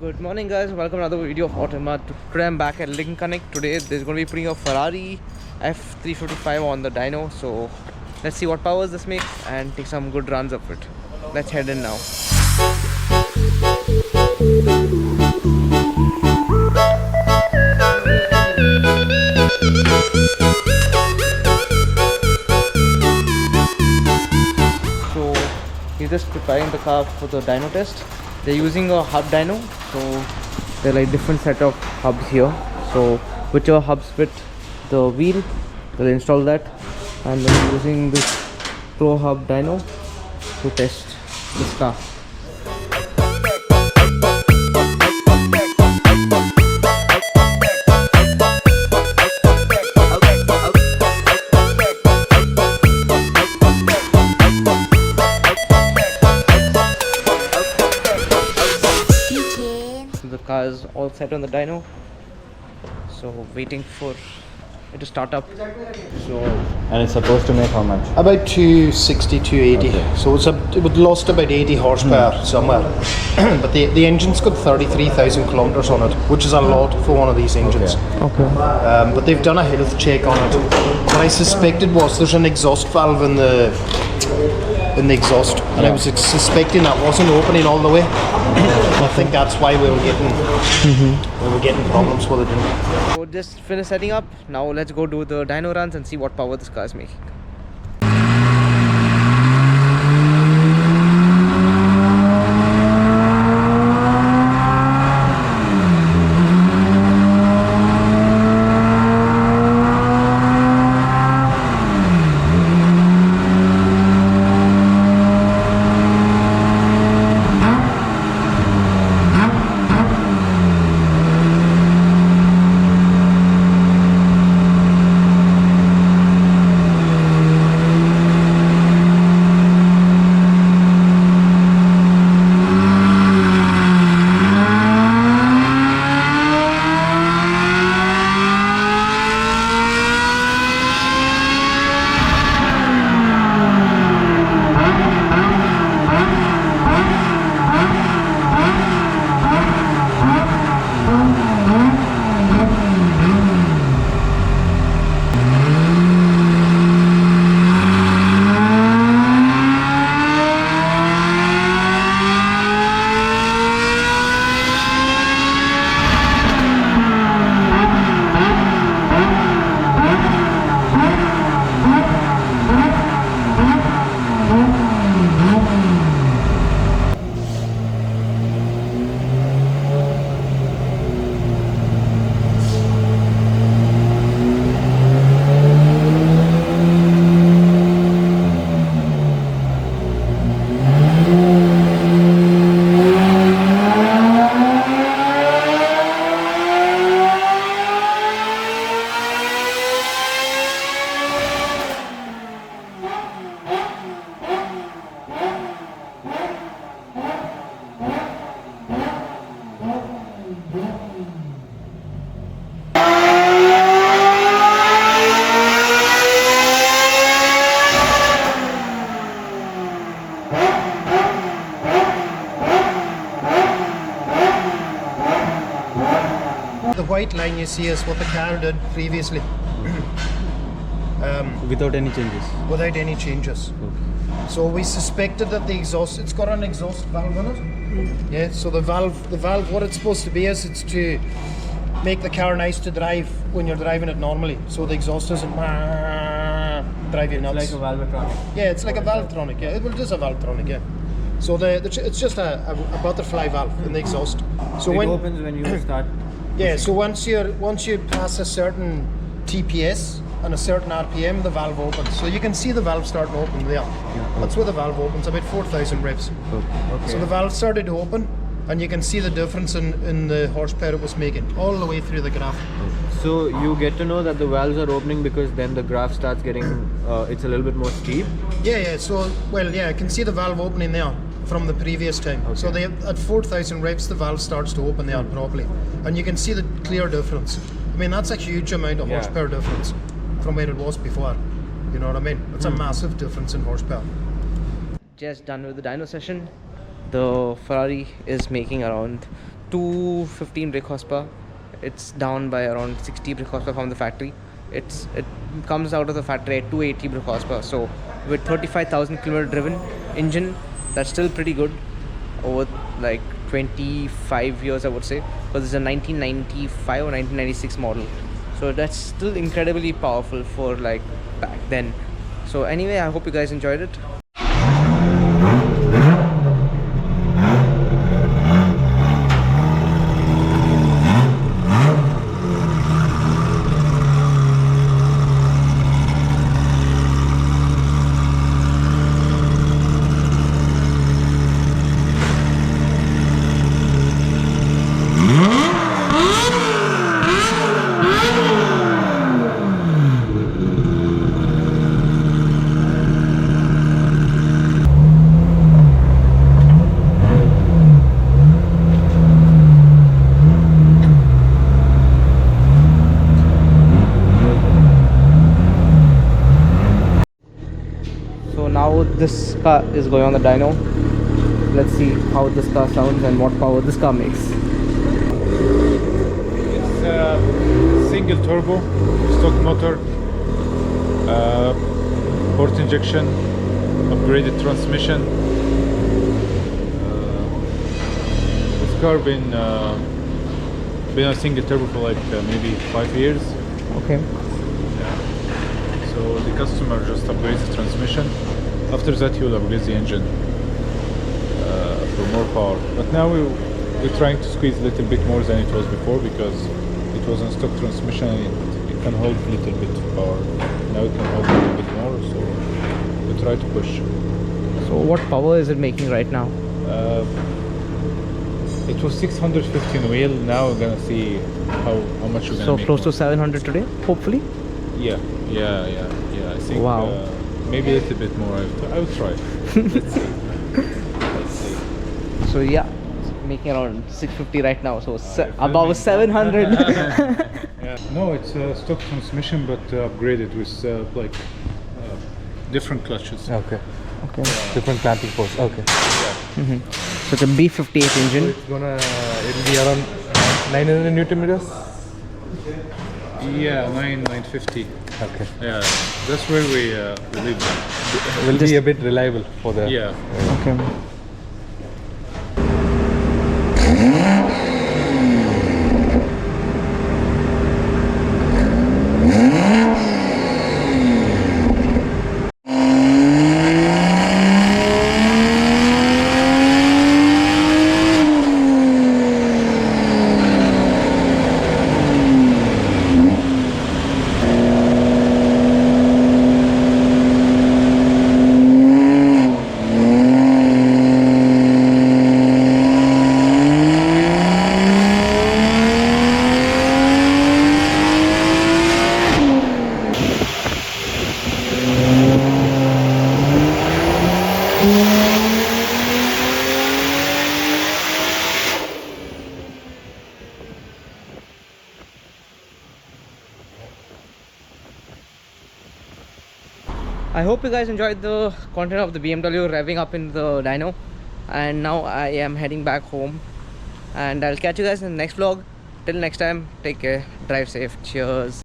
Good morning guys, welcome to another video of Automat. Today I'm back at Lincoln Connect. Today there's going to be putting a Ferrari F355 on the dyno. So let's see what powers this makes and take some good runs of it. Let's head in now. So he's just preparing the car for the dyno test. They're using a hub dyno, so they're like different set of hubs here. So whichever hubs fit the wheel, they'll install that, and then using this Pro Hub dyno to test this car. The car is all set on the dyno, so waiting for it to start up. So, and it's supposed to make how much? About 260, 280. Okay. So it would lost about 80 horsepower somewhere. But the engine's got 33,000 kilometres on it, which is a lot for one of these engines. Okay. But they've done a health check on it. What I suspected was there's an exhaust valve in the exhaust, and I was suspecting that wasn't opening all the way. I think that's why we were getting problems with it. So just finished setting up. Now let's go do the dyno runs and see what power this car is making. The white line you see is what the car did previously. Without any changes? Without any changes. Okay. So we suspected that the exhaust, it's got an exhaust valve in it. Yeah, so the valve, what it's supposed to be is it's to make the car nice to drive when you're driving it normally. So the exhaust doesn't drive you nuts. It's like a Valvetronic. Yeah, it's like a Valvetronic, yeah. It is a Valvetronic, yeah. So it's just a butterfly valve in the exhaust. So it opens when you start. Yeah, so once you pass a certain TPS and a certain RPM, the valve opens. So you can see the valve starting to open there. Yeah. That's where the valve opens, about 4,000 revs. Okay. So the valve started to open, and you can see the difference in the horsepower it was making all the way through the graph. So you get to know that the valves are opening because then the graph starts getting, it's a little bit more steep. Yeah. So, well, yeah, I can see the valve opening there from the previous time. Okay. So at 4,000 revs, the valve starts to open there properly, and you can see the clear difference. I mean, that's a huge amount of horsepower difference from where it was before. You know what I mean? It's a massive difference in horsepower. Just done with the dyno session. The Ferrari is making around 215 brake horsepower. It's down by around 60 brake horsepower from the factory. It comes out of the factory at 280 brake horsepower. So with 35,000 kilometer driven engine, that's still pretty good over like 25 years, I would say, because it's a 1995 or 1996 model. So that's still incredibly powerful for like back then. So anyway, I hope you guys enjoyed it. Now this car is going on the dyno. Let's see how this car sounds and what power this car makes. It's a single turbo stock motor, port injection, upgraded transmission. This car been a single turbo for like maybe 5 years. Okay. So the customer just upgrades the transmission. After that, he will upgrade the engine for more power. But now we're trying to squeeze a little bit more than it was before, because it was a stock transmission and it can hold a little bit of power. Now it can hold a little bit more, so we try to push. So what power is it making right now? It was 615 wheel. Now we're gonna see how much we're gonna So make close more. to 700 today, hopefully. Yeah. I think Wow. maybe a little bit more. I will try. Let's see. So yeah, it's making around 650 right now. So above 700. Yeah. No, it's a stock transmission, but upgraded with different clutches. Okay. Okay. Different clamping force. Okay. So it's a B58 engine. It'll be around 900 Newton meters. Yeah, 950. Okay. Yeah, that's where we live. Will be a bit reliable for the. Yeah. Okay. I hope you guys enjoyed the content of the BMW revving up in the dyno, and now I am heading back home, and I'll catch you guys in the next vlog. Till next time, take care, drive safe, cheers.